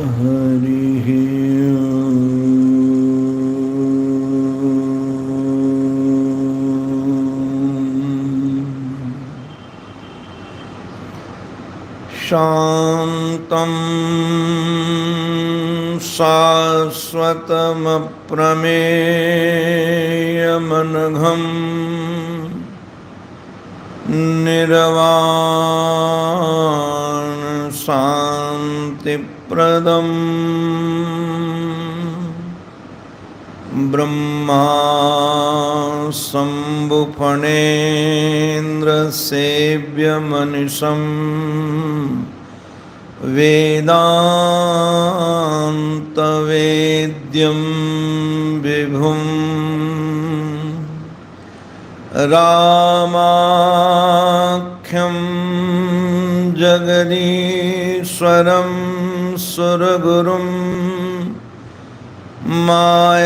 हरिः शान्तं शाश्वतमप्रमेयमनघं निर्वाण शान्तिप्रदं ब्रह्मा शम्भुफणेन्द्रसेव्यमनिशं वेदान्तवेद्यं विभुं रामाख्यं जगदीश्वरं सुरगुरुं मायामनुष्यं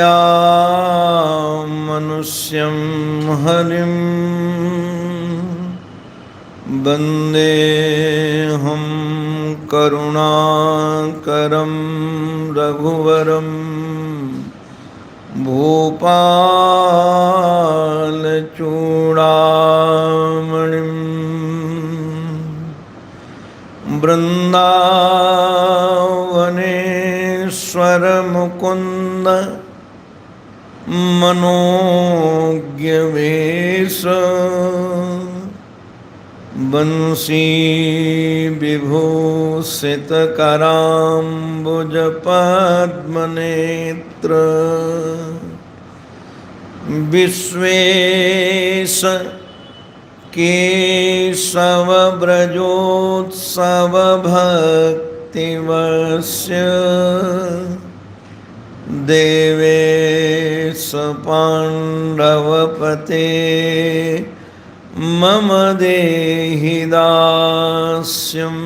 हरिं वन्देऽहं करुणाकरं रघुवरं भूपालचूडामणिं वृन्दावनेश्वरमुकुन्द मनोज्ञवेश बंसी विभूषितकराम्बुजपद्मनेत्र विश्वेश केशवव्रजोत्सवभक्तिवस्य देवेश पाण्डवपते मम देहि दास्यम्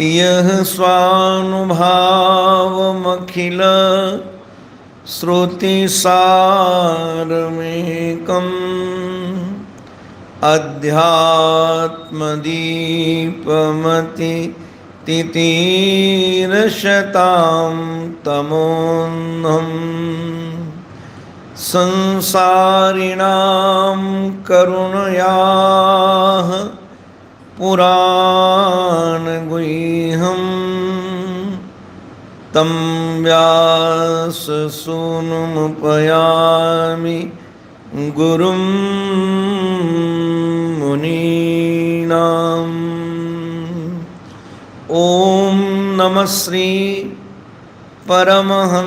यः स्वानुभावमखिल श्रुतिसारमेकम् अध्यात्मदीपमति तितीरशतां तमोऽन्धम् संसारिणां करुणयाः पुराणगुह्यं तं व्याससूनुमुपयामि गुरुं मुनीनाम्। ॐ नमः श्री परमहंसास्वादित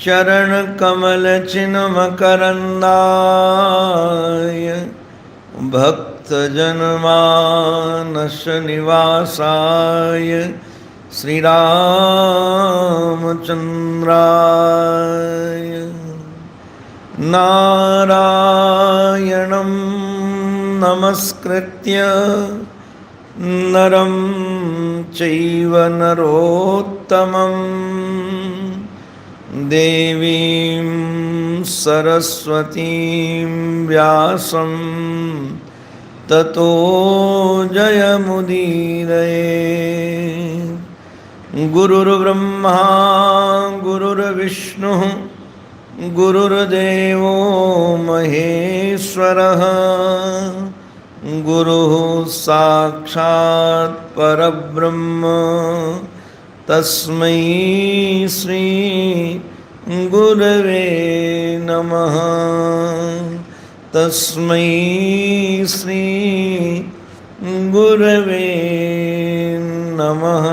चरणकमलचिन्मकरन्दाय भक्तजनमानसनिवासाय श्रीरामचन्द्राय नारायणं नमस्कृत्य नरं चैव नरोत्तमं देवीं सरस्वतीं व्यासं ततो जयमुदीरये। गुरुर्ब्रह्मा गुरुर्विष्णुः गुरुर्देवो महेश्वरः गुरुः साक्षात् परब्रह्म तस्मै श्री गुरवे नमः। तस्मै श्री गुरवे नमः।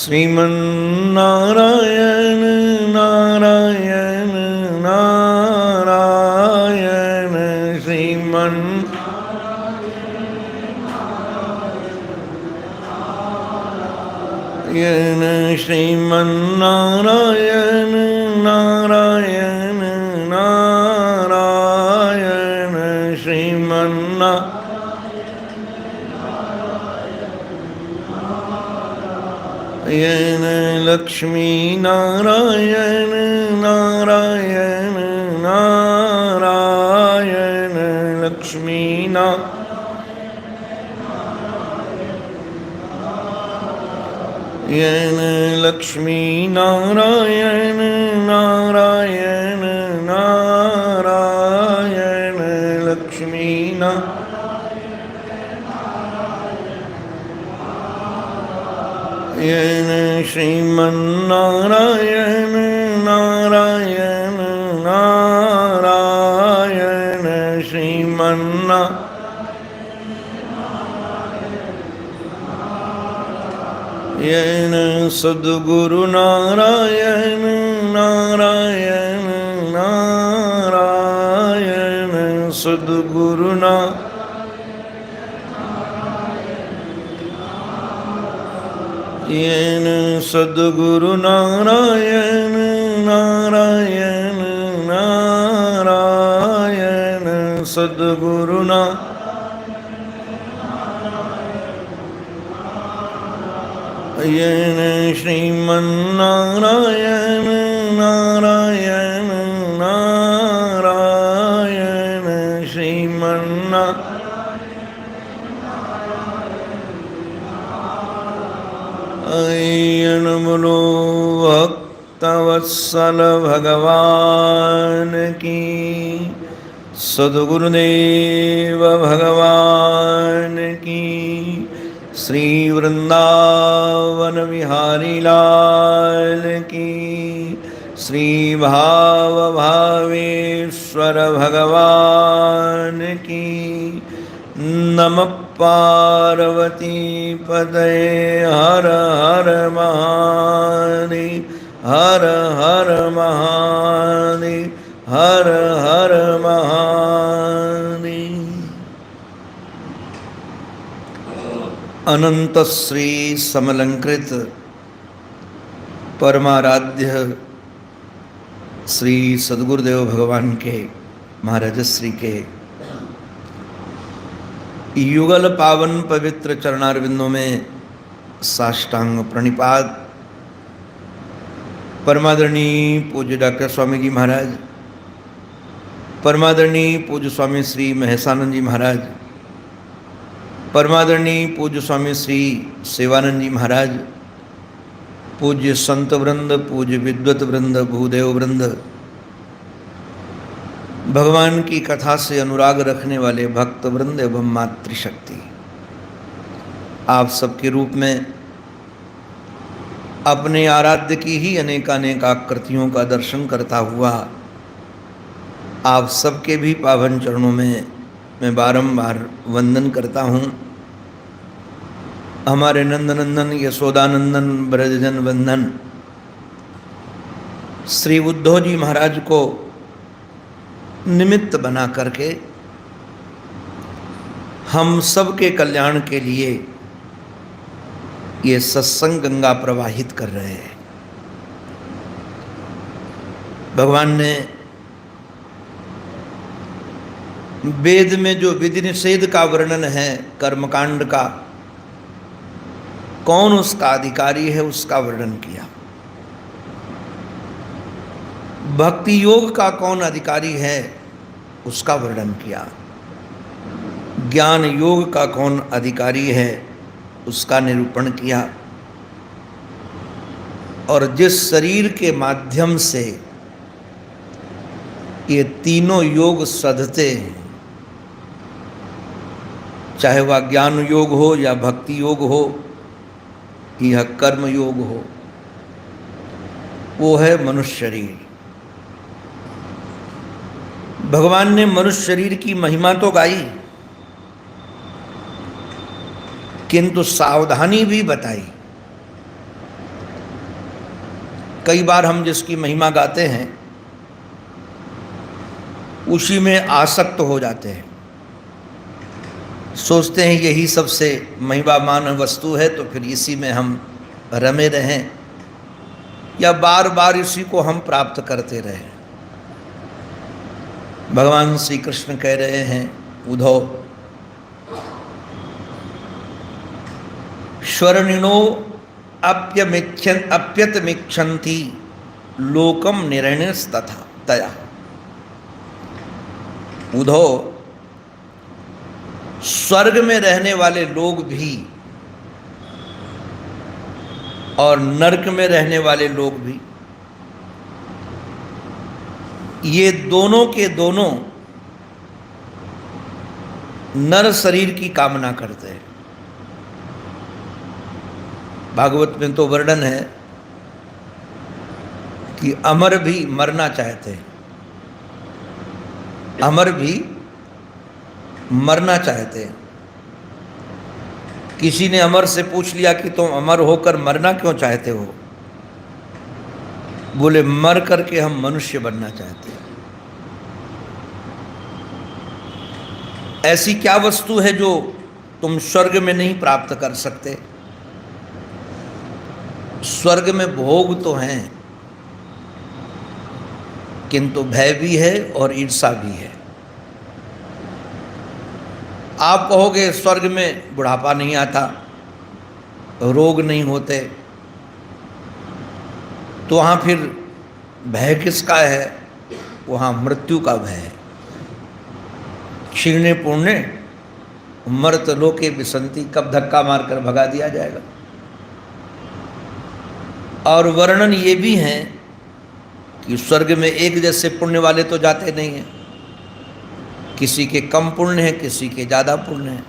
श्रीमन्नारायण नारायण नारायण श्रीमन्नारायण नारायण नारायण श्रीमन्नारायण लक्ष्मी नारायण नारायण नारायण लक्ष्मी नारायण येन लक्ष्मी नारायण नारायण नारायण लक्ष्मी येन श्रीमन्नारायण नारायण नारायण येन सद्गुरु नारायण नारायण नारायण सद्गुरु येन सद्गुरु नारायण नारायण नारायण सद्गुरु येन श्रीमन्नारायण नारायण नारायण श्रीमन्नारायण बोलो भक्तवत्सल भगवान की, सद्गुरुदेव भगवान की, श्री वृंदावन बिहारी लाल की, श्री भाव भावेश्वर भगवान की। नमः पार्वती पतये हर हर महादेव, हर हर महादेव, हर हर महादेव। अनंत श्री समलंकृत परमाराध्य श्री सद्गुरुदेव भगवान के महाराज श्री के युगल पावन पवित्र चरणारविंदों में साष्टांग प्रणिपात। परमादरणीय पूज्य डॉक्टर स्वामी जी महाराज, परमादरणीय पूज्य स्वामी श्री महेशानंद जी महाराज, परमादरणीय पूज्य स्वामी श्री सेवानंद जी महाराज, पूज्य संत वृंद, पूज्य विद्वत वृंद, भूदेव वृंद, भगवान की कथा से अनुराग रखने वाले भक्त वृंद एवं मातृशक्ति, आप सबके रूप में अपने आराध्य की ही अनेकानेक आकृतियों का दर्शन करता हुआ आप सबके भी पावन चरणों में मैं बारंबार वंदन करता हूँ। हमारे नंदनंदन यशोदानंदन ब्रजजन वंदन श्री उद्धव जी महाराज को निमित्त बना करके हम सबके कल्याण के लिए ये सत्संग गंगा प्रवाहित कर रहे हैं। भगवान ने वेद में जो विधि निषेध का वर्णन है कर्मकांड का, कौन उसका अधिकारी है उसका वर्णन किया। भक्ति योग का कौन अधिकारी है उसका वर्णन किया। ज्ञान योग का कौन अधिकारी है उसका निरूपण किया। और जिस शरीर के माध्यम से ये तीनों योग सधते हैं, चाहे वह ज्ञान योग हो या भक्ति योग हो या कर्म योग हो, वो है मनुष्य शरीर। भगवान ने मनुष्य शरीर की महिमा तो गाई, किंतु सावधानी भी बताई। कई बार हम जिसकी महिमा गाते हैं उसी में आसक्त हो जाते हैं, सोचते हैं यही सबसे महिमामान वस्तु है तो फिर इसी में हम रमे रहें या बार बार इसी को हम प्राप्त करते रहें। भगवान श्री कृष्ण कह रहे हैं, उद्धव श्वर्णिनो अप्यतमिच्छन्ति लोकम निर्णयस्तथा तया। उद्धव, स्वर्ग में रहने वाले लोग भी और नरक में रहने वाले लोग भी, ये दोनों के दोनों नर शरीर की कामना करते हैं। भागवत में तो वर्णन है कि अमर भी मरना चाहते हैं, अमर भी मरना चाहते हैं। किसी ने अमर से पूछ लिया कि तुम अमर होकर मरना क्यों चाहते हो? बोले मर करके हम मनुष्य बनना चाहते हैं। ऐसी क्या वस्तु है जो तुम स्वर्ग में नहीं प्राप्त कर सकते? स्वर्ग में भोग तो हैं, किंतु भय भी है और ईर्षा भी है। आप कहोगे स्वर्ग में बुढ़ापा नहीं आता, रोग नहीं होते, तो वहाँ फिर भय किसका है? वहाँ मृत्यु का भय है। क्षीणे पुण्य मर्त लोके विसंति, कब धक्का मारकर भगा दिया जाएगा। और वर्णन ये भी है कि स्वर्ग में एक जैसे पुण्य वाले तो जाते नहीं हैं, किसी के कम पुण्य है, किसी के ज़्यादा पुण्य है।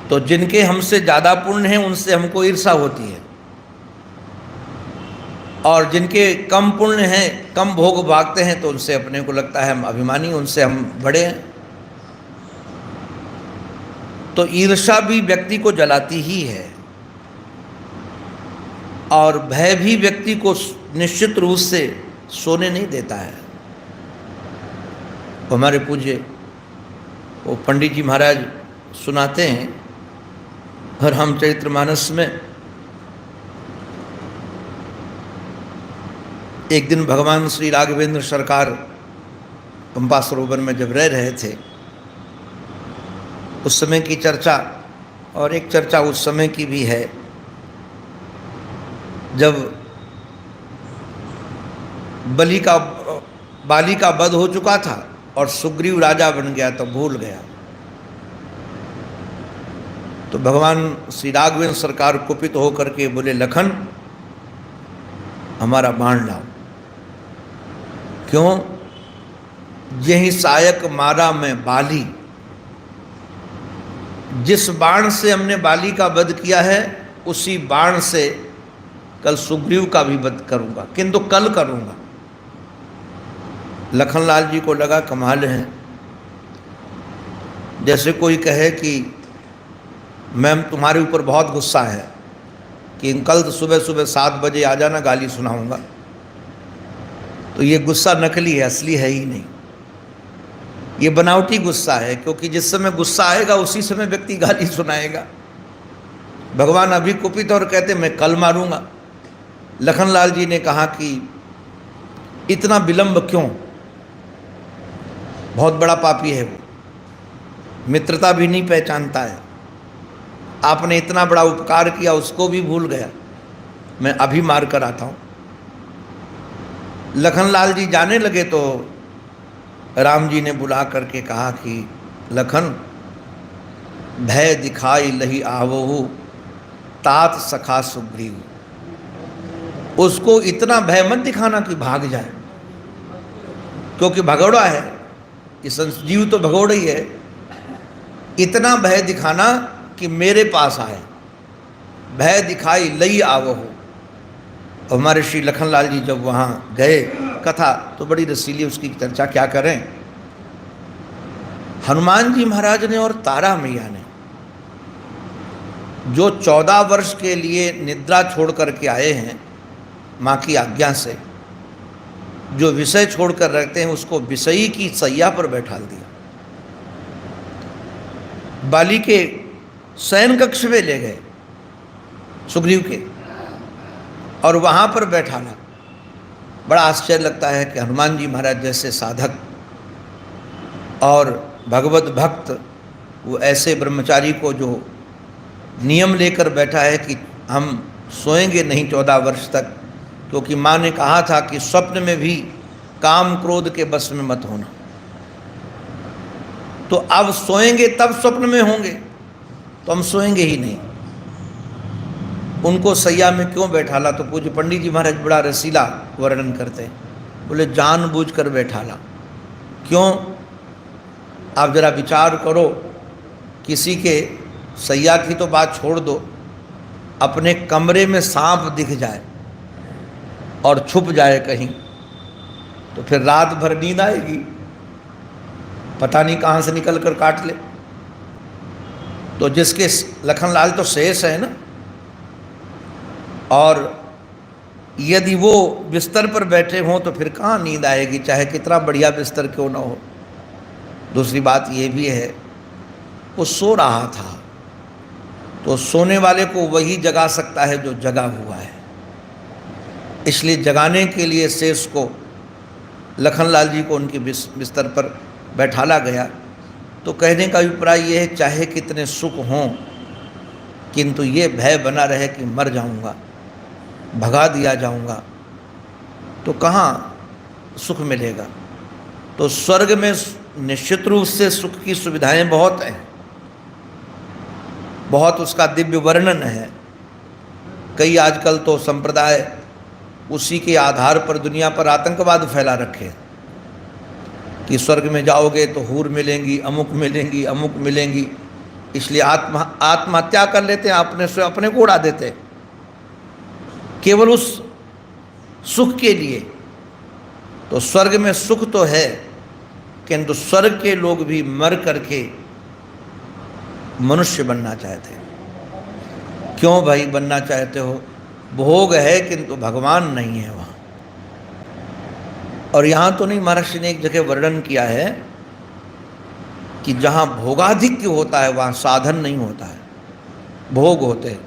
तो जिनके हमसे ज़्यादा पुण्य है उनसे हमको ईर्षा होती है, और जिनके कम पुण्य हैं, कम भोग भागते हैं, तो उनसे अपने को लगता है हम अभिमानी, उनसे हम बड़े हैं। तो ईर्षा भी व्यक्ति को जलाती ही है, और भय भी व्यक्ति को निश्चित रूप से सोने नहीं देता है। हमारे पूज्य वो पंडित जी महाराज सुनाते हैं, और हम चरित्रमानस में एक दिन भगवान श्री राघवेंद्र सरकार पंपा सरोवर में जब रह रहे थे, उस समय की चर्चा, और एक चर्चा उस समय की भी है जब बाली का वध हो चुका था और सुग्रीव राजा बन गया, तो भूल गया। तो भगवान श्री राघवेंद्र सरकार कुपित होकर के बोले, लखन हमारा बाण लाओ। क्यों? यही सायक मारा मैं बाली, जिस बाण से हमने बाली का वध किया है उसी बाण से कल सुग्रीव का भी वध करूंगा, किंतु कल करूंगा। लखनलाल जी को लगा कमाल है, जैसे कोई कहे कि मैम तुम्हारे ऊपर बहुत गुस्सा है कि कल सुबह सुबह 7 बजे आ जाना, गाली सुनाऊंगा। तो ये गुस्सा नकली है, असली है ही नहीं। ये बनावटी गुस्सा है, क्योंकि जिस समय गुस्सा आएगा उसी समय व्यक्ति गाली सुनाएगा। भगवान अभी कुपित और कहते मैं कल मारूंगा। लखनलाल जी ने कहा कि इतना विलंब क्यों? बहुत बड़ा पापी है वो, मित्रता भी नहीं पहचानता है। आपने इतना बड़ा उपकार किया, उसको भी भूल गया। मैं अभी मार कर आता हूँ। लखनलाल जी जाने लगे तो राम जी ने बुला करके कहा कि लखन, भय दिखाई लही आवहु तात सखा सुग्रीव। उसको इतना भय मत दिखाना कि भाग जाए, क्योंकि भगोड़ा है, ये संजीव तो भगोड़ा ही है। इतना भय दिखाना कि मेरे पास आए। भय दिखाई लई आवहु। हमारे श्री लखनलाल जी जब वहाँ गए, कथा तो बड़ी रसीली, उसकी चर्चा क्या करें। हनुमान जी महाराज ने और तारा मैया ने जो 14 वर्ष के लिए निद्रा छोड़ करके आए हैं माँ की आज्ञा से, जो विषय छोड़कर रखते हैं उसको विषयी की सैया पर बैठा दिया। बाली के शयन कक्ष में ले गए सुग्रीव के, और वहाँ पर बैठाना। बड़ा आश्चर्य लगता है कि हनुमान जी महाराज जैसे साधक और भगवत भक्त, वो ऐसे ब्रह्मचारी को जो नियम लेकर बैठा है कि हम सोएंगे नहीं 14 वर्ष तक, क्योंकि माँ ने कहा था कि स्वप्न में भी काम क्रोध के बस में मत होना। तो अब सोएंगे तब स्वप्न में होंगे, तो हम सोएंगे ही नहीं। उनको सैया में क्यों बैठाला? तो पूज्य पंडित जी महाराज बड़ा रसीला वर्णन करते हैं। बोले जानबूझकर बैठाला। क्यों? आप जरा विचार करो, किसी के सैया की तो बात छोड़ दो, अपने कमरे में सांप दिख जाए और छुप जाए कहीं, तो फिर रात भर नींद आएगी? पता नहीं कहाँ से निकल कर काट ले। तो जिसके लखनलाल तो शेष है ना, और यदि वो बिस्तर पर बैठे हों तो फिर कहाँ नींद आएगी, चाहे कितना बढ़िया बिस्तर क्यों ना हो। दूसरी बात ये भी है, वो सो रहा था, तो सोने वाले को वही जगा सकता है जो जगा हुआ है। इसलिए जगाने के लिए शेष को, लखनलाल जी को उनके बिस्तर पर बैठाला गया। तो कहने का अभिप्राय ये है, चाहे कितने सुख हों, किंतु ये भय बना रहे कि मर जाऊंगा, भगा दिया जाऊंगा, तो कहाँ सुख मिलेगा। तो स्वर्ग में निश्चित रूप से सुख की सुविधाएं बहुत हैं, बहुत उसका दिव्य वर्णन है। कई आजकल तो संप्रदाय उसी के आधार पर दुनिया पर आतंकवाद फैला रखे कि स्वर्ग में जाओगे तो हूर मिलेंगी, अमुक मिलेंगी, अमुक मिलेंगी। इसलिए आत्महत्या कर लेते हैं, अपने को उड़ा देते हैं केवल उस सुख के लिए। तो स्वर्ग में सुख तो है, किंतु स्वर्ग के लोग भी मर करके मनुष्य बनना चाहते हैं। क्यों भाई बनना चाहते हो? भोग है किंतु भगवान नहीं है वहाँ। और यहाँ तो नहीं, महर्षि ने एक जगह वर्णन किया है कि जहाँ भोगाधिक्य होता है वहाँ साधन नहीं होता है, भोग होते हैं।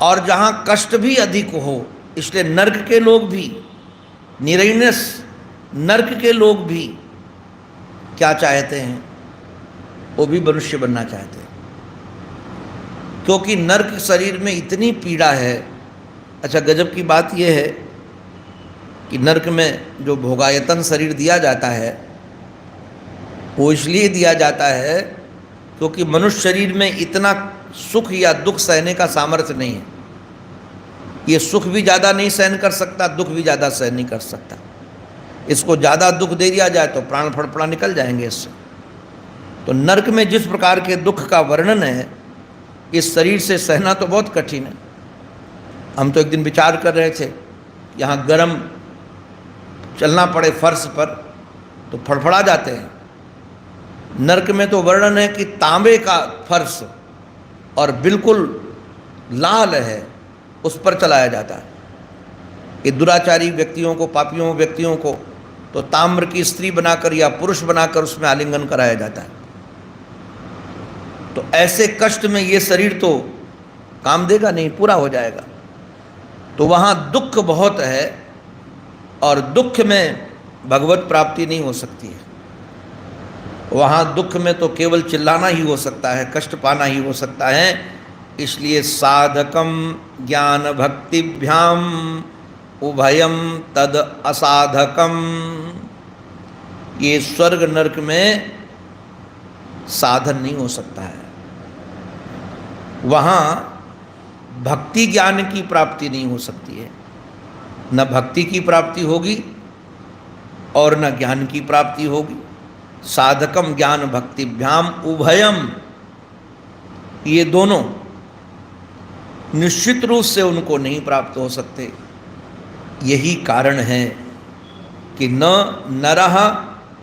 और जहाँ कष्ट भी अधिक हो, इसलिए नर्क के लोग भी, निरैनस नर्क के लोग भी क्या चाहते हैं? वो भी मनुष्य बनना चाहते हैं, क्योंकि नर्क शरीर में इतनी पीड़ा है। अच्छा, गजब की बात यह है कि नर्क में जो भोगायतन शरीर दिया जाता है, वो इसलिए दिया जाता है क्योंकि मनुष्य शरीर में इतना सुख या दुख सहने का सामर्थ्य नहीं है। ये सुख भी ज़्यादा नहीं सहन कर सकता, दुख भी ज़्यादा सहन नहीं कर सकता। इसको ज़्यादा दुख दे दिया जाए तो प्राण फड़फड़ा निकल जाएंगे इससे। तो नर्क में जिस प्रकार के दुख का वर्णन है, इस शरीर से सहना तो बहुत कठिन है। हम तो एक दिन विचार कर रहे थे, यहाँ गर्म चलना पड़े फर्श पर तो फड़फड़ा जाते हैं। नर्क में तो वर्णन है कि तांबे का फर्श और बिल्कुल लाल है, उस पर चलाया जाता है। कि दुराचारी व्यक्तियों को, पापियों व्यक्तियों को तो ताम्र की स्त्री बनाकर या पुरुष बनाकर उसमें आलिंगन कराया जाता है। तो ऐसे कष्ट में ये शरीर तो काम देगा नहीं, पूरा हो जाएगा। तो वहाँ दुख बहुत है, और दुख में भगवत प्राप्ति नहीं हो सकती है। वहाँ दुख में तो केवल चिल्लाना ही हो सकता है, कष्ट पाना ही हो सकता है। इसलिए साधकम ज्ञान भक्तिभ्याम उभयम तद असाधकम। ये स्वर्ग नरक में साधन नहीं हो सकता है। वहाँ भक्ति ज्ञान की प्राप्ति नहीं हो सकती है। न भक्ति की प्राप्ति होगी और न ज्ञान की प्राप्ति होगी। साधकम ज्ञान भक्तिभ्याम उभयम, ये दोनों निश्चित रूप से उनको नहीं प्राप्त हो सकते। यही कारण है कि न नरः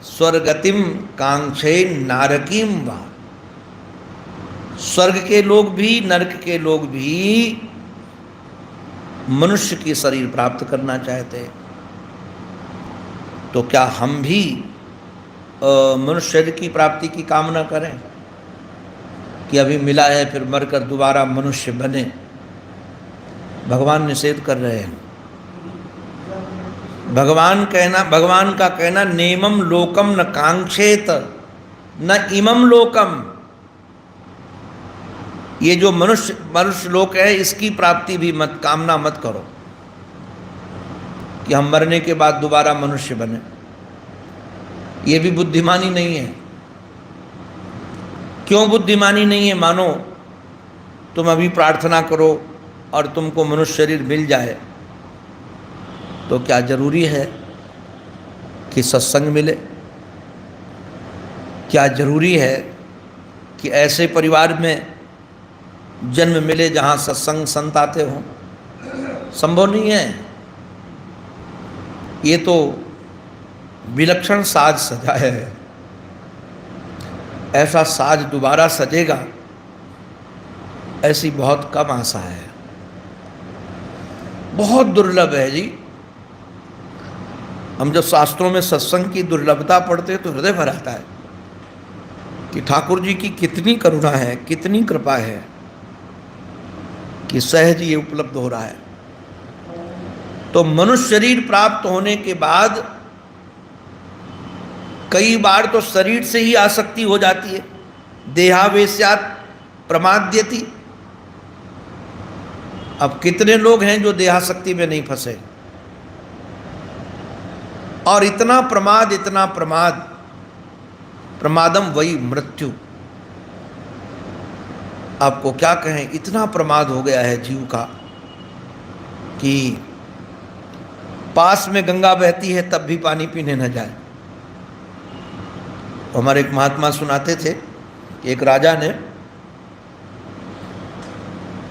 स्वर्गतिम कांक्षे नारकीम वा। स्वर्ग के लोग भी, नरक के लोग भी मनुष्य की शरीर प्राप्त करना चाहते हैं। तो क्या हम भी मनुष्य शरीर की प्राप्ति की कामना करें कि अभी मिला है फिर मरकर दोबारा मनुष्य बने? भगवान निषेध कर रहे हैं। भगवान का कहना नेमम लोकम न कांक्षेत न इमम लोकम। ये जो मनुष्य लोक है, इसकी प्राप्ति भी मत कामना मत करो कि हम मरने के बाद दोबारा मनुष्य बने। ये भी बुद्धिमानी नहीं है। क्यों बुद्धिमानी नहीं है? मानो तुम अभी प्रार्थना करो और तुमको मनुष्य शरीर मिल जाए, तो क्या जरूरी है कि सत्संग मिले? क्या जरूरी है कि ऐसे परिवार में जन्म मिले जहाँ सत्संग संत आते हों? संभव नहीं है। ये तो विलक्षण साज सजा है, ऐसा साज दोबारा सजेगा ऐसी बहुत कम आशा है, बहुत दुर्लभ है जी। हम जब शास्त्रों में सत्संग की दुर्लभता पढ़ते हैं तो हृदय भर आता है कि ठाकुर जी की कितनी करुणा है, कितनी कृपा है कि सहज ये उपलब्ध हो रहा है। तो मनुष्य शरीर प्राप्त होने के बाद कई बार तो शरीर से ही आसक्ति हो जाती है, देहावेश्यात् प्रमाद्यति। अब कितने लोग हैं जो देहासक्ति में नहीं फंसे, और इतना प्रमाद, इतना प्रमाद, प्रमादम वही मृत्यु। आपको क्या कहें, इतना प्रमाद हो गया है जीव का कि पास में गंगा बहती है तब भी पानी पीने न जाए। हमारे एक महात्मा सुनाते थे कि एक राजा ने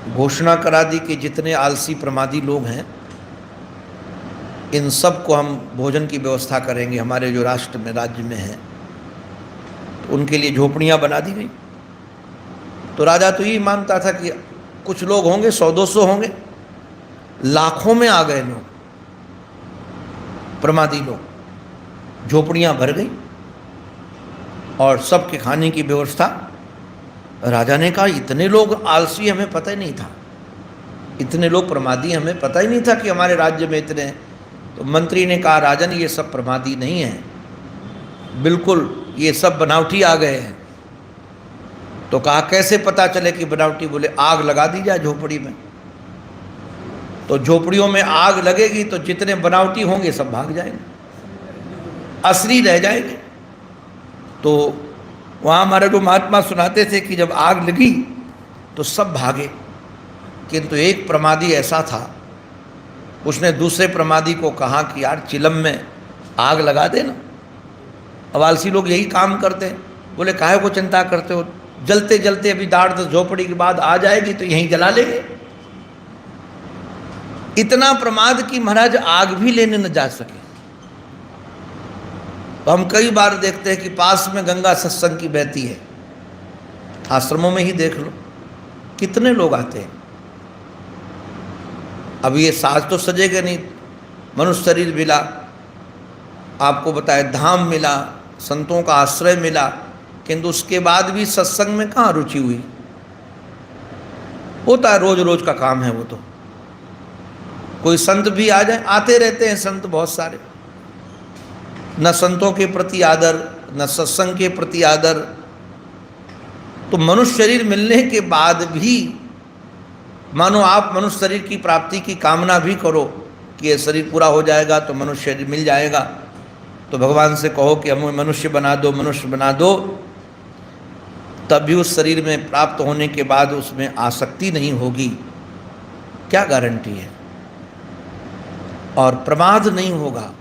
घोषणा करा दी कि जितने आलसी प्रमादी लोग हैं इन सब को हम भोजन की व्यवस्था करेंगे, हमारे जो राष्ट्र में, राज्य में हैं। तो उनके लिए झोपड़ियाँ बना दी गई। तो राजा तो यही मानता था कि कुछ लोग होंगे, 100-200 होंगे, लाखों में आ गए लोग, प्रमादी लोग। झोपड़ियाँ भर गई और सबके खाने की व्यवस्था। राजा ने कहा इतने लोग आलसी हमें पता ही नहीं था, इतने लोग प्रमादी हमें पता ही नहीं था कि हमारे राज्य में इतने हैं। तो मंत्री ने कहा राजन ये सब प्रमादी नहीं है, बिल्कुल ये सब बनावटी आ गए हैं। तो कहा कैसे पता चले कि बनावटी? बोले आग लगा दी जाए झोपड़ी में, तो झोपड़ियों में आग लगेगी तो जितने बनावटी होंगे सब भाग जाएंगे, असली रह जाएंगे। तो वहाँ हमारे जो महात्मा सुनाते थे कि जब आग लगी तो सब भागे, किंतु एक प्रमादी ऐसा था, उसने दूसरे प्रमादी को कहा कि यार चिलम में आग लगा देना। अब आलसी लोग यही काम करते हैं। बोले काहे को चिंता करते हो, जलते जलते अभी 8-10 झोपड़ी के बाद आ जाएगी तो यहीं जला लेंगे। इतना प्रमाद कि महाराज आग भी लेने न जा सके। तो हम कई बार देखते हैं कि पास में गंगा सत्संग की बहती है, आश्रमों में ही देख लो कितने लोग आते हैं। अब ये साज तो सजेगा नहीं, मनुष्य शरीर मिला, आपको बताए धाम मिला, संतों का आश्रय मिला, किंतु उसके बाद भी सत्संग में कहाँ रुचि हुई? होता है रोज रोज का काम है वो तो। कोई संत भी आ जाए, आते रहते हैं संत बहुत सारे, न संतों के प्रति आदर, न सत्संग के प्रति आदर। तो मनुष्य शरीर मिलने के बाद भी मानो आप मनुष्य शरीर की प्राप्ति की कामना भी करो कि ये शरीर पूरा हो जाएगा तो मनुष्य शरीर मिल जाएगा, तो भगवान से कहो कि हमें मनुष्य बना दो, मनुष्य बना दो, तब भी उस शरीर में प्राप्त होने के बाद उसमें आसक्ति नहीं होगी, क्या गारंटी है? और प्रमाद नहीं होगा,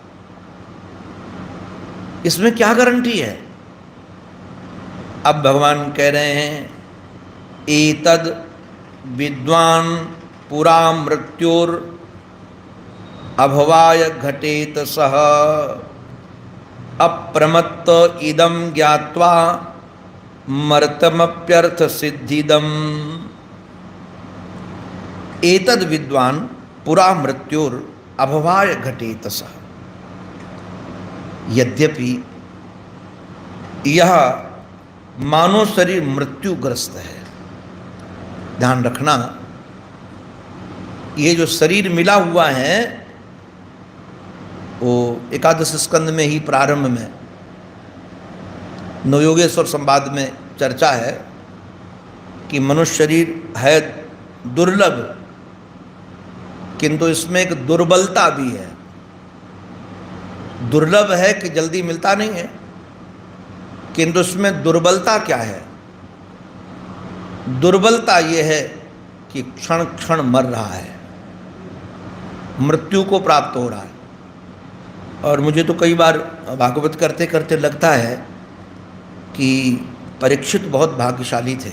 इसमें क्या गारंटी है? अब भगवान कह रहे हैं एतद विद्वान पुरा मृत्युर अभवाय घटेत सह अप्रमत्त इदम ज्ञात्वा मर्तमप्यर्थ सिद्धिदम। एतद विद्वान पुरा मृत्युर अभवाय घटेत सह। यद्यपि यह मानव शरीर मृत्युग्रस्त है, ध्यान रखना, ये जो शरीर मिला हुआ है वो एकादश स्कंद में ही प्रारंभ में नवयोगेश्वर संवाद में चर्चा है कि मनुष्य शरीर है दुर्लभ, किंतु इसमें एक दुर्बलता भी है। दुर्लभ है कि जल्दी मिलता नहीं है, किंतु इसमें दुर्बलता क्या है? दुर्बलता ये है कि क्षण क्षण मर रहा है, मृत्यु को प्राप्त हो रहा है। और मुझे तो कई बार भागवत करते करते लगता है कि परीक्षित बहुत भाग्यशाली थे,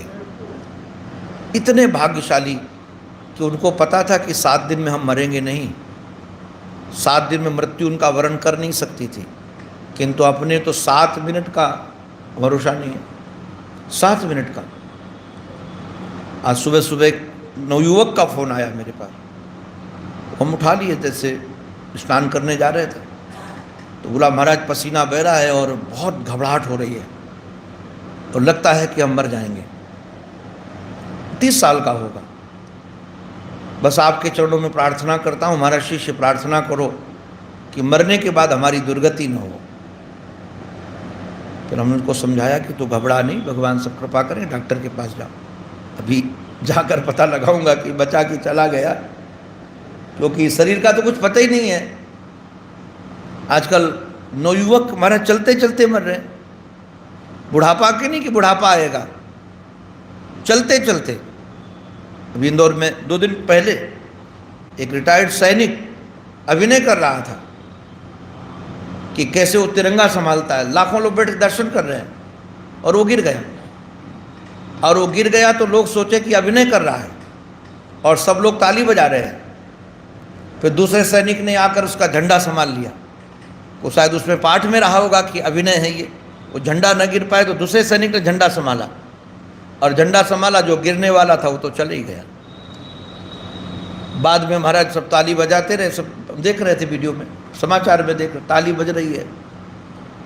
इतने भाग्यशाली कि उनको पता था कि 7 दिन में हम मरेंगे नहीं, 7 दिन में मृत्यु उनका वर्ण कर नहीं सकती थी, किंतु अपने तो 7 मिनट का भरोसा नहीं है, 7 मिनट का। आज सुबह सुबह एक नवयुवक का फ़ोन आया मेरे पास, हम उठा लिए, जैसे स्नान करने जा रहे थे, तो बोला महाराज पसीना बह रहा है और बहुत घबराहट हो रही है और लगता है कि हम मर जाएंगे। 30 साल का होगा। बस आपके चरणों में प्रार्थना करता हूँ, हमारा शिष्य प्रार्थना करो कि मरने के बाद हमारी दुर्गति न हो। फिर हमने उनको समझाया कि तू घबरा नहीं, भगवान सब कृपा करें, डॉक्टर के पास जाओ। अभी जाकर पता लगाऊंगा कि बचा कि चला गया, क्योंकि शरीर का तो कुछ पता ही नहीं है। आजकल नवयुवक हमारा चलते चलते मर रहे हैं, बुढ़ापा के नहीं कि बुढ़ापा आएगा, चलते चलते। अभी इंदौर में 2 दिन पहले एक रिटायर्ड सैनिक अभिनय कर रहा था कि कैसे वो तिरंगा संभालता है, लाखों लोग बैठ दर्शन कर रहे हैं, और वो गिर गया। और वो गिर गया तो लोग सोचे कि अभिनय कर रहा है और सब लोग ताली बजा रहे हैं। फिर दूसरे सैनिक ने आकर उसका झंडा संभाल लिया। वो शायद उसमें पाठ में रहा होगा कि अभिनय है ये, वो झंडा न गिर पाए तो दूसरे सैनिक ने झंडा संभाला, और झंडा संभाला, जो गिरने वाला था वो तो चले ही गया। बाद में महाराज सब ताली बजाते रहे, सब देख रहे थे वीडियो में, समाचार में देख रहे, ताली बज रही है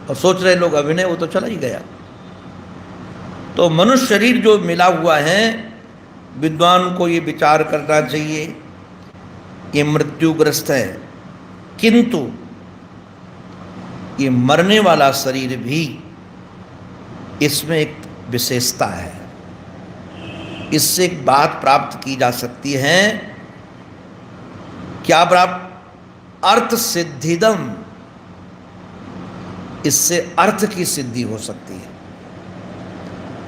और सोच रहे लोग अभिनय, वो तो चला ही गया। तो मनुष्य शरीर जो मिला हुआ है, विद्वान को ये विचार करना चाहिए, ये मृत्युग्रस्त है, किंतु ये मरने वाला शरीर भी, इसमें एक विशेषता है। इससे एक बात प्राप्त की जा सकती है, क्या प्राप्त? अर्थ सिद्धिदम, इससे अर्थ की सिद्धि हो सकती है।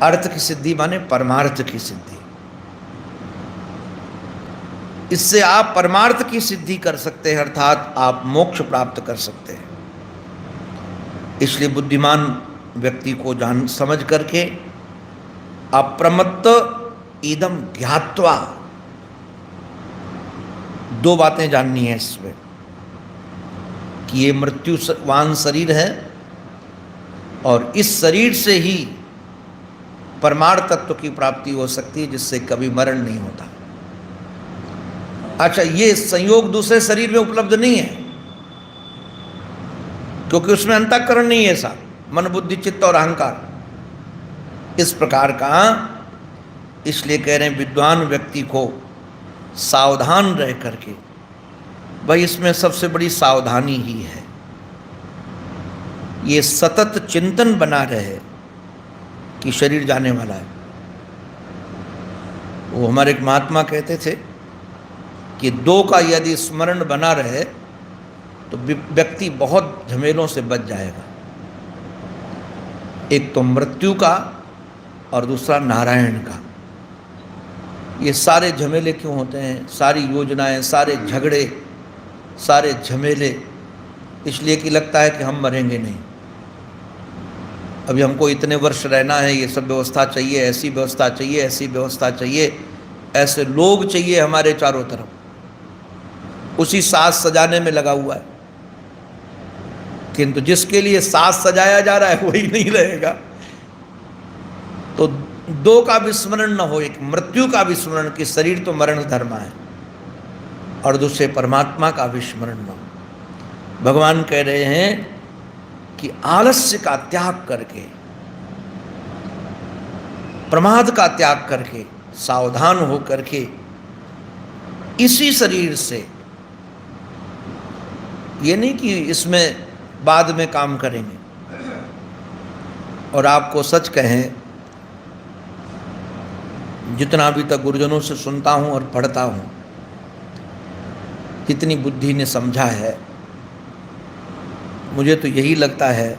अर्थ की सिद्धि माने परमार्थ की सिद्धि। इससे आप परमार्थ की सिद्धि कर सकते हैं, अर्थात आप मोक्ष प्राप्त कर सकते हैं। इसलिए बुद्धिमान व्यक्ति को जान समझ करके अप्रमत्त इदम ज्ञात्वा, 2 बातें जाननी है इसमें, कि ये मृत्युवान शरीर है और इस शरीर से ही परमार्थ तत्व की प्राप्ति हो सकती है, जिससे कभी मरण नहीं होता। अच्छा, ये संयोग दूसरे शरीर में उपलब्ध नहीं है, क्योंकि उसमें अंतःकरण नहीं है, ऐसा मन बुद्धि चित्त और अहंकार इस प्रकार का। इसलिए कह रहे हैं विद्वान व्यक्ति को सावधान रह करके, भाई इसमें सबसे बड़ी सावधानी ही है, ये सतत चिंतन बना रहे कि शरीर जाने वाला है। वो हमारे एक महात्मा कहते थे कि 2 का यदि स्मरण बना रहे तो व्यक्ति बहुत झमेलों से बच जाएगा। एक तो मृत्यु का और दूसरा नारायण का। ये सारे झमेले क्यों होते हैं, सारी योजनाएं, सारे झगड़े, सारे झमेले, इसलिए कि लगता है कि हम मरेंगे नहीं, अभी हमको इतने वर्ष रहना है, ये सब व्यवस्था चाहिए, ऐसी व्यवस्था चाहिए, ऐसी व्यवस्था चाहिए, ऐसे लोग चाहिए हमारे चारों तरफ, उसी साज सजाने में लगा हुआ है। किंतु जिसके लिए साज सजाया जा रहा है वही नहीं रहेगा। तो 2 का विस्मरण न हो, एक मृत्यु का विस्मरण कि शरीर तो मरण धर्म है, और दूसरे परमात्मा का विस्मरण न हो। भगवान कह रहे हैं कि आलस्य का त्याग करके, प्रमाद का त्याग करके, सावधान हो करके इसी शरीर से, ये नहीं कि इसमें बाद में काम करेंगे। और आपको सच कहें, जितना अभी तक गुरुजनों से सुनता हूँ और पढ़ता हूँ, जितनी बुद्धि ने समझा है, मुझे तो यही लगता है,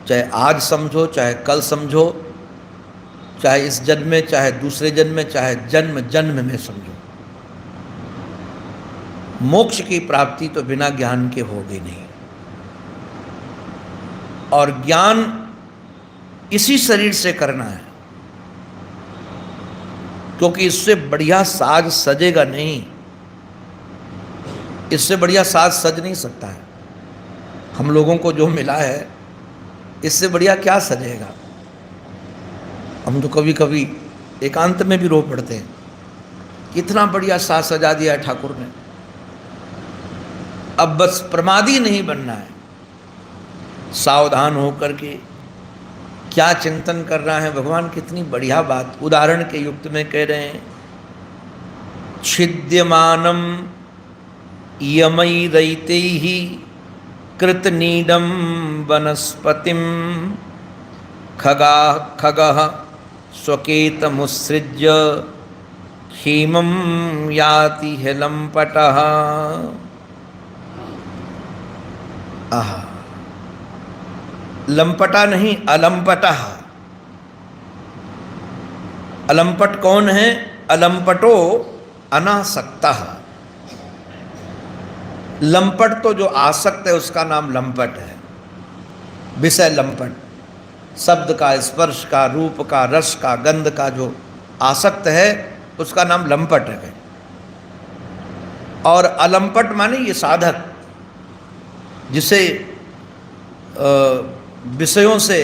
चाहे आज समझो, चाहे कल समझो, चाहे इस जन्म में, चाहे दूसरे जन्म में, चाहे जन्म जन्म में समझो। मोक्ष की प्राप्ति तो बिना ज्ञान के होगी नहीं, और ज्ञान इसी शरीर से करना है, क्योंकि इससे बढ़िया साज सजेगा नहीं, इससे बढ़िया साज सज नहीं सकता है। हम लोगों को जो मिला है इससे बढ़िया क्या सजेगा। हम तो कभी कभी एकांत में भी रो पड़ते हैं, कितना बढ़िया साज सजा दिया है ठाकुर ने। अब बस प्रमादी नहीं बनना है, सावधान होकर के क्या चिंतन कर रहा है भगवान। कितनी बढ़िया बात उदाहरण के युक्त में कह रहे हैं। छिद्यमानम यमई रैते ही कृतनीडम वनस्पतिम खगा खगः स्वकेतमुत्सृज्य हेमं याति हेलंपटः। आहा, लंपटा नहीं अलंपटः। अलंपट कौन है? अलंपटो अनासक्तः। लंपट तो जो आसक्त है उसका नाम लंपट है। विषय लंपट, शब्द का, स्पर्श का, रूप का, रस का, गंध का जो आसक्त है उसका नाम लंपट है। और अलंपट माने ये साधक जिसे विषयों से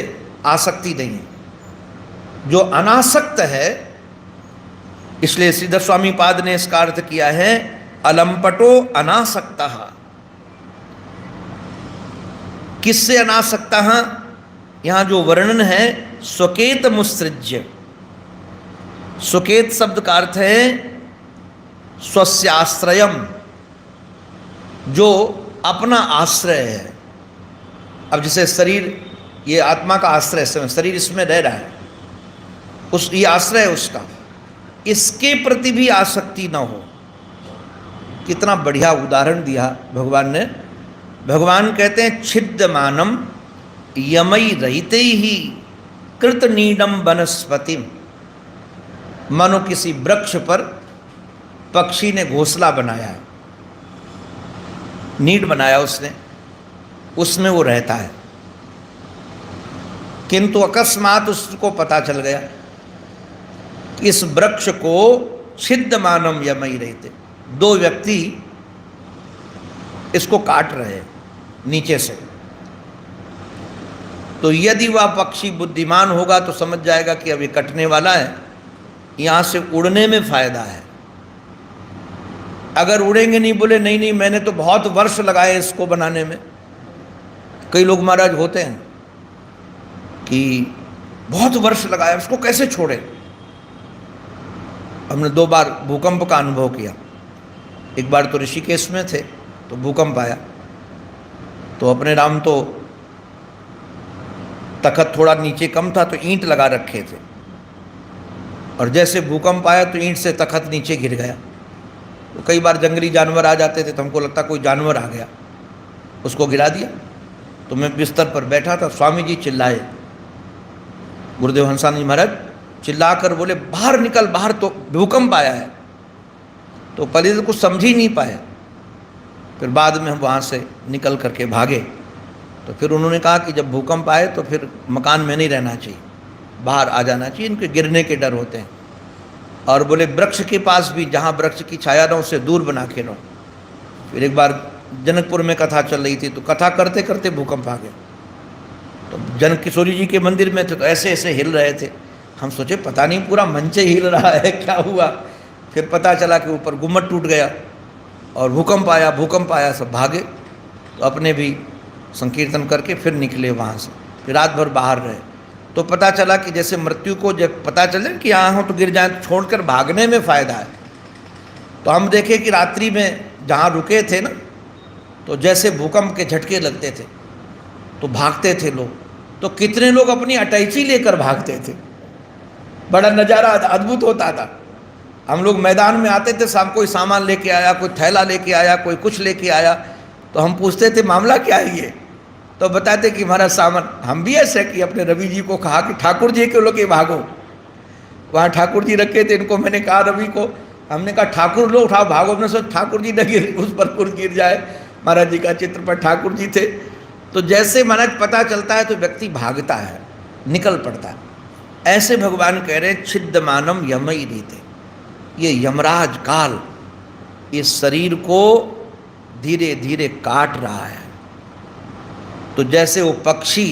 आसक्ति नहीं है, जो अनासक्त है। इसलिए श्रीधर स्वामी पाद ने इसका अर्थ किया है अलंपटो अनासक्तः। किससे अनासक्तः? यहां जो वर्णन है स्वकेत मुत्सृज्य। स्वकेत शब्द का अर्थ है स्वस्याश्रयम, जो अपना आश्रय है। अब जैसे शरीर ये आत्मा का आश्रय है, शरीर इसमें रह रहा है, उस ये आश्रय है उसका, इसके प्रति भी आसक्ति न हो। कितना बढ़िया उदाहरण दिया भगवान ने। भगवान कहते हैं छिद्यमानम यमई रहते ही कृतनीडम वनस्पतिम। मानो किसी वृक्ष पर पक्षी ने घोंसला बनाया है, नीड बनाया उसने, उसमें वो रहता है। किंतु अकस्मात उसको पता चल गया कि इस वृक्ष को छिद्यमानम यमई रहते, दो व्यक्ति इसको काट रहे हैं नीचे से। तो यदि वह पक्षी बुद्धिमान होगा तो समझ जाएगा कि अब ये कटने वाला है, यहां से उड़ने में फायदा है। अगर उड़ेंगे नहीं, बोले नहीं नहीं मैंने तो बहुत वर्ष लगाए इसको बनाने में। कई लोग महाराज होते हैं कि बहुत वर्ष लगाया, उसको कैसे छोड़े। हमने 2 बार भूकंप का अनुभव किया। एक बार तो ऋषिकेश में थे तो भूकंप आया, तो अपने राम तो तखत थोड़ा नीचे कम था तो ईंट लगा रखे थे, और जैसे भूकंप आया तो ईंट से तखत नीचे गिर गया। तो कई बार जंगली जानवर आ जाते थे तो हमको लगता कोई जानवर आ गया, उसको गिरा दिया। तो मैं बिस्तर पर बैठा था, स्वामी जी चिल्लाए, गुरुदेव हंसानंद महाराज चिल्लाकर बोले बाहर निकल, बाहर तो भूकंप आया है। तो पहले तो कुछ समझ ही नहीं पाए, फिर बाद में हम वहाँ से निकल करके भागे। तो फिर उन्होंने कहा कि जब भूकंप आए तो फिर मकान में नहीं रहना चाहिए, बाहर आ जाना चाहिए, इनके गिरने के डर होते हैं। और बोले वृक्ष के पास भी, जहाँ वृक्ष की छाया ना उससे दूर बना के रहो। फिर एक बार जनकपुर में कथा चल रही थी, तो कथा करते करते भूकंप आ गया। तो जनक किशोरी जी के मंदिर में थे तो ऐसे ऐसे हिल रहे थे। हम सोचे पता नहीं पूरा मंचे हिल रहा है, क्या हुआ। फिर पता चला कि ऊपर गुम्मट टूट गया और भूकंप आया, सब भागे। तो अपने भी संकीर्तन करके फिर निकले वहाँ से, फिर रात भर बाहर रहे। तो पता चला कि जैसे मृत्यु को जब पता चले कि यहाँ हो तो गिर जाए, तो छोड़कर भागने में फ़ायदा है। तो हम देखे कि रात्रि में जहाँ रुके थे ना, तो जैसे भूकंप के झटके लगते थे तो भागते थे लोग। तो कितने लोग अपनी अटैची लेकर भागते थे, बड़ा नज़ारा अद्भुत होता था। हम लोग मैदान में आते थे, शाम कोई सामान लेके आया, कोई थैला लेके आया, कोई कुछ लेके आया, तो हम पूछते थे मामला क्या है ये। तो बताते कि हमारा सामान। हम भी ऐसे कि अपने रवि जी को कहा कि ठाकुर जी के लोग के भागो, वहाँ ठाकुर जी रखे थे, इनको मैंने कहा रवि को, हमने कहा ठाकुर लो उठाओ, भागो, में सोच ठाकुर जी न गिर, उस पर कुछ गिर जाए। महाराज जी का चित्र पर ठाकुर जी थे। तो जैसे महाराज पता चलता है तो व्यक्ति भागता है, निकल पड़ता है। ऐसे भगवान कह रहे छिद्दमानम यमई रीते, ये यमराज काल इस शरीर को धीरे धीरे काट रहा है। तो जैसे वो पक्षी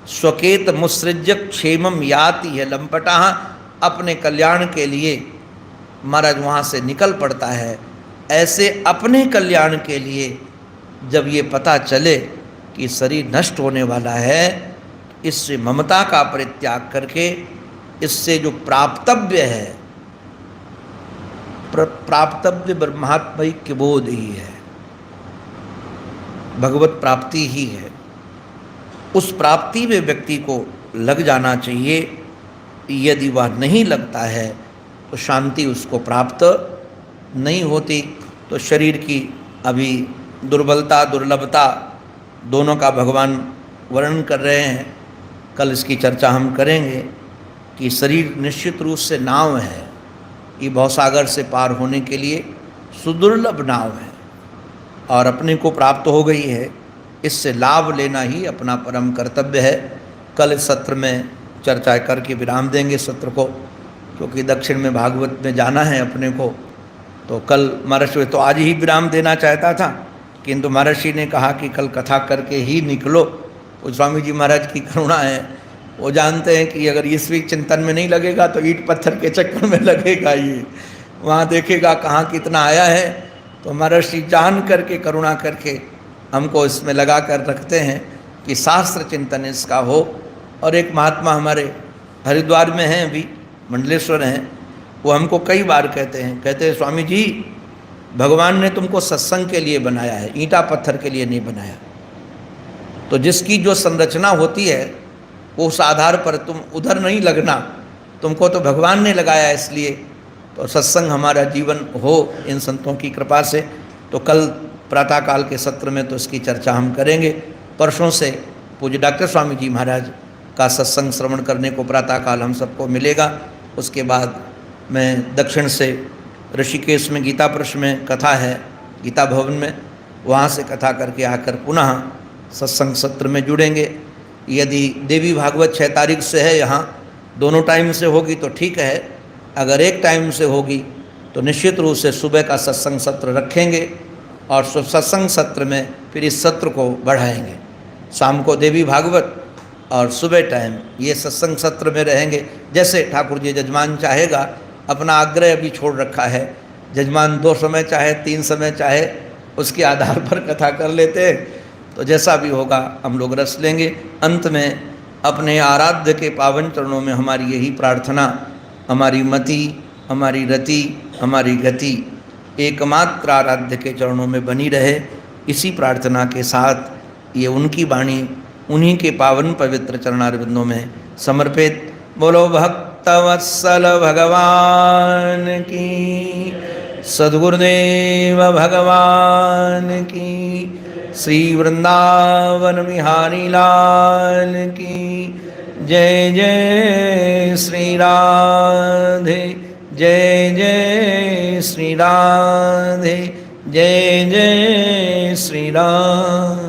स्वकेत मुसृजक क्षेमम याति है लंपटा, अपने कल्याण के लिए महाराज वहाँ से निकल पड़ता है। ऐसे अपने कल्याण के लिए जब ये पता चले कि शरीर नष्ट होने वाला है, इससे ममता का परित्याग करके इससे जो प्राप्तव्य है, प्राप्तव्य ब्रह्मात्मैक्य बोध ही है, भगवत प्राप्ति ही है, उस प्राप्ति में व्यक्ति को लग जाना चाहिए। यदि वह नहीं लगता है तो शांति उसको प्राप्त नहीं होती। तो शरीर की अभी दुर्बलता दुर्लभता दोनों का भगवान वर्णन कर रहे हैं। कल इसकी चर्चा हम करेंगे कि शरीर निश्चित रूप से नाव है, ये भवसागर से पार होने के लिए सुदुर्लभ नाव है और अपने को प्राप्त हो गई है, इससे लाभ लेना ही अपना परम कर्तव्य है। कल इस सत्र में चर्चा करके विराम देंगे सत्र को, क्योंकि दक्षिण में भागवत में जाना है अपने को। तो कल महर्षि तो आज ही विराम देना चाहता था, किंतु महर्षि ने कहा कि कल कथा करके ही निकलो। तो स्वामी जी महाराज की करुणा है, वो जानते हैं कि अगर ईश्वरी चिंतन में नहीं लगेगा तो ईंट पत्थर के चक्कर में लगेगा, ये वहाँ देखेगा कहाँ कितना आया है। तो महर्षि जान करके करुणा करके हमको इसमें लगा कर रखते हैं कि शास्त्र चिंतन इसका हो। और एक महात्मा हमारे हरिद्वार में हैं, अभी मंडलेश्वर हैं, वो हमको कई बार कहते हैं स्वामी जी भगवान ने तुमको सत्संग के लिए बनाया है, ईंटा पत्थर के लिए नहीं बनाया। तो जिसकी जो संरचना होती है उस आधार पर तुम उधर नहीं लगना, तुमको तो भगवान ने लगाया, इसलिए तो सत्संग हमारा जीवन हो इन संतों की कृपा से। तो कल प्रातःकाल के सत्र में तो इसकी चर्चा हम करेंगे। परसों से पूज्य डॉक्टर स्वामी जी महाराज का सत्संग श्रवण करने को प्रातःकाल हम सबको मिलेगा। उसके बाद मैं दक्षिण से ऋषिकेश में गीता प्रश्न में कथा है, गीता भवन में, वहाँ से कथा करके आकर पुनः सत्संग सत्र में जुड़ेंगे। यदि देवी भागवत 6 तारीख से है यहाँ, दोनों टाइम से होगी तो ठीक है, अगर एक टाइम से होगी तो निश्चित रूप से सुबह का सत्संग सत्र रखेंगे और सत्संग सत्र में फिर इस सत्र को बढ़ाएंगे। शाम को देवी भागवत और सुबह टाइम ये सत्संग सत्र में रहेंगे। जैसे ठाकुर जी जजमान चाहेगा, अपना आग्रह अभी छोड़ रखा है, जजमान 2 समय चाहे 3 समय चाहे उसके आधार पर कथा कर लेते हैं। तो जैसा भी होगा हम लोग रस लेंगे। अंत में अपने आराध्य के पावन चरणों में हमारी यही प्रार्थना, हमारी मति, हमारी रति, हमारी गति एकमात्र आराध्य के चरणों में बनी रहे। इसी प्रार्थना के साथ ये उनकी वाणी उन्हीं के पावन पवित्र चरणारविंदों में समर्पित। बोलो भक्तवत्सल भगवान की, सद्गुरुदेव भगवान की, श्री वृंदावन बिहारी लाल की जय। जय श्री राधे, जय जय श्री राधे, जय जय श्री राधे।